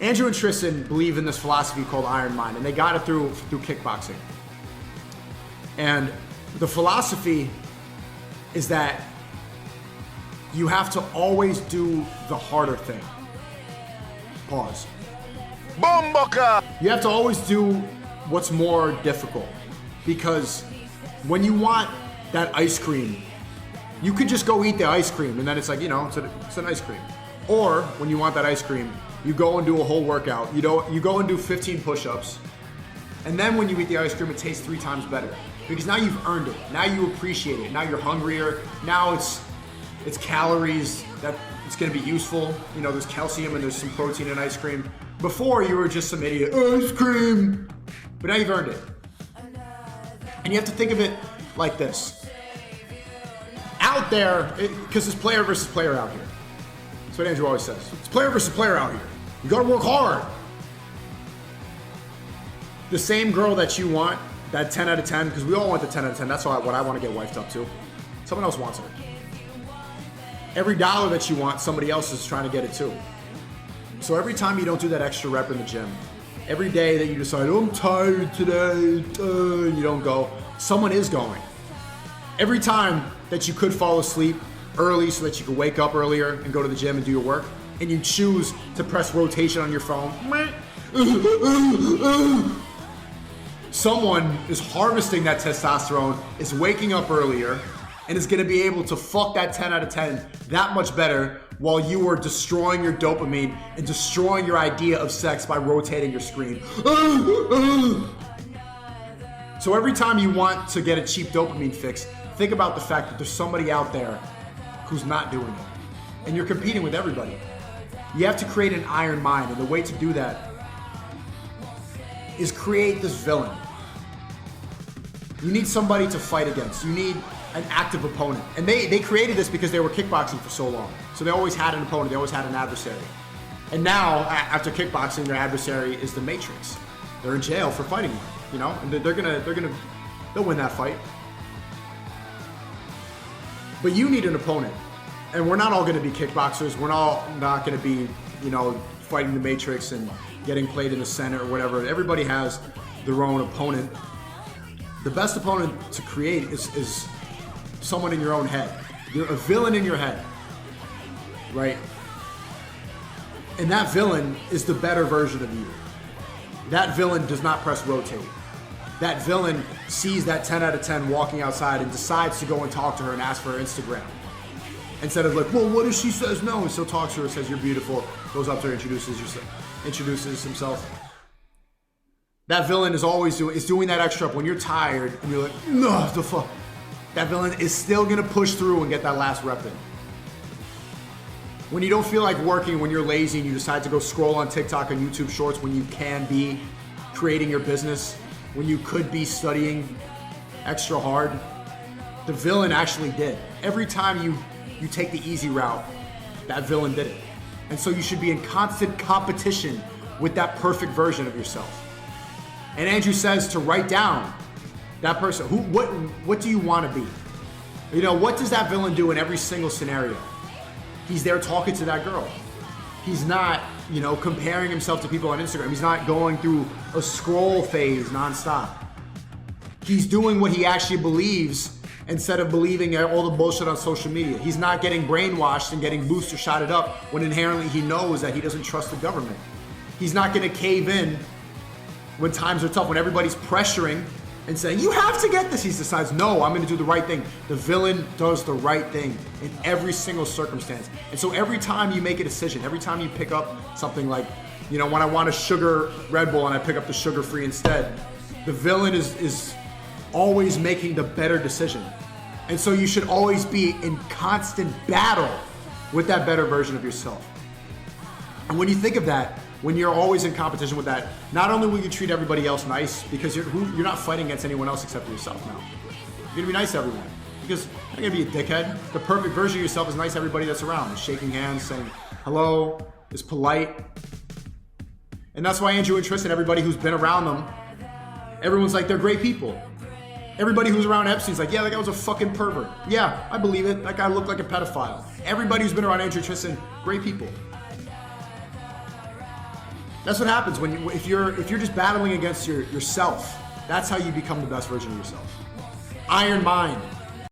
Andrew and Tristan believe in this philosophy called Iron Mind, and they got it through kickboxing. And the philosophy is that you have to always do the harder thing. Pause. Bomboka! You have to always do what's more difficult, because when you want that ice cream, you could just go eat the ice cream and then it's like, you know, it's an ice cream. Or when you want that ice cream, you go and do a whole workout. You go and do 15 push-ups, and then when you eat the ice cream, it tastes 3 times better because now you've earned it. Now you appreciate it. Now you're hungrier. Now it's calories that it's going to be useful. You know, there's calcium and there's some protein in ice cream. Before, you were just some idiot, ice cream. But now you've earned it. And you have to think of it like this. Out there, because it's player versus player out here. That's what Andrew always says. It's player versus player out here. You got to work hard. The same girl that you want, that 10 out of 10, because we all want the 10 out of 10. That's what I want to get wifed up to. Someone else wants her. Every dollar that you want, somebody else is trying to get it too. So every time you don't do that extra rep in the gym, every day that you decide, oh, I'm tired today, you don't go, someone is going. Every time that you could fall asleep early so that you could wake up earlier and go to the gym and do your work, and you choose to press rotation on your phone, someone is harvesting that testosterone, is waking up earlier, and is going to be able to fuck that 10 out of 10 that much better while you are destroying your dopamine and destroying your idea of sex by rotating your screen. So every time you want to get a cheap dopamine fix, think about the fact that there's somebody out there who's not doing it. And you're competing with everybody. You have to create an iron mind, and the way to do that is create this villain. You need somebody to fight against. You need an active opponent. And they created this because they were kickboxing for so long. So they always had an opponent, they always had an adversary. And now, after kickboxing, their adversary is the Matrix. They're in jail for fighting them, you know? And they'll win that fight. But you need an opponent. And we're not all gonna be kickboxers. We're all not gonna be, you know, fighting the Matrix and getting played in the center or whatever. Everybody has their own opponent. The best opponent to create is someone in your own head. You're a villain in your head, right? And that villain is the better version of you. That villain does not press rotate. That villain sees that 10 out of 10 walking outside and decides to go and talk to her and ask for her Instagram. Instead of like, well, what if she says no? And still talks to her, says you're beautiful, goes up to her, introduces himself. That villain is always doing that extra up when you're tired and you're like, no, the fuck. That villain is still gonna push through and get that last rep in. When you don't feel like working, when you're lazy and you decide to go scroll on TikTok and YouTube Shorts when you can be creating your business, when you could be studying extra hard, the villain actually did. Every time you take the easy route, that villain did it. And so you should be in constant competition with that perfect version of yourself. And Andrew says to write down that person. What do you want to be? You know, what does that villain do in every single scenario? He's there talking to that girl. He's not, you know, comparing himself to people on Instagram. He's not going through a scroll phase nonstop. He's doing what he actually believes instead of believing all the bullshit on social media. He's not getting brainwashed and getting booster shotted up when inherently he knows that he doesn't trust the government. He's not going to cave in when times are tough, when everybody's pressuring and saying, you have to get this. He decides, no, I'm going to do the right thing. The villain does the right thing in every single circumstance. And so every time you make a decision, every time you pick up something like, you know, when I want a sugar Red Bull and I pick up the sugar-free instead, the villain is always making the better decision. And so you should always be in constant battle with that better version of yourself. And when you think of that, when you're always in competition with that, not only will you treat everybody else nice, because you're not fighting against anyone else except for yourself now. You're gonna be nice to everyone, because you're not gonna be a dickhead. The perfect version of yourself is nice to everybody that's around. Shaking hands, saying hello, is polite. And that's why Andrew and Tristan, everybody who's been around them, everyone's like, they're great people. Everybody who's around Epstein's like, yeah, that guy was a fucking pervert. Yeah, I believe it. That guy looked like a pedophile. Everybody who's been around Andrew and Tristan, great people. That's what happens when if you're just battling against yourself. That's how you become the best version of yourself. Iron Mind.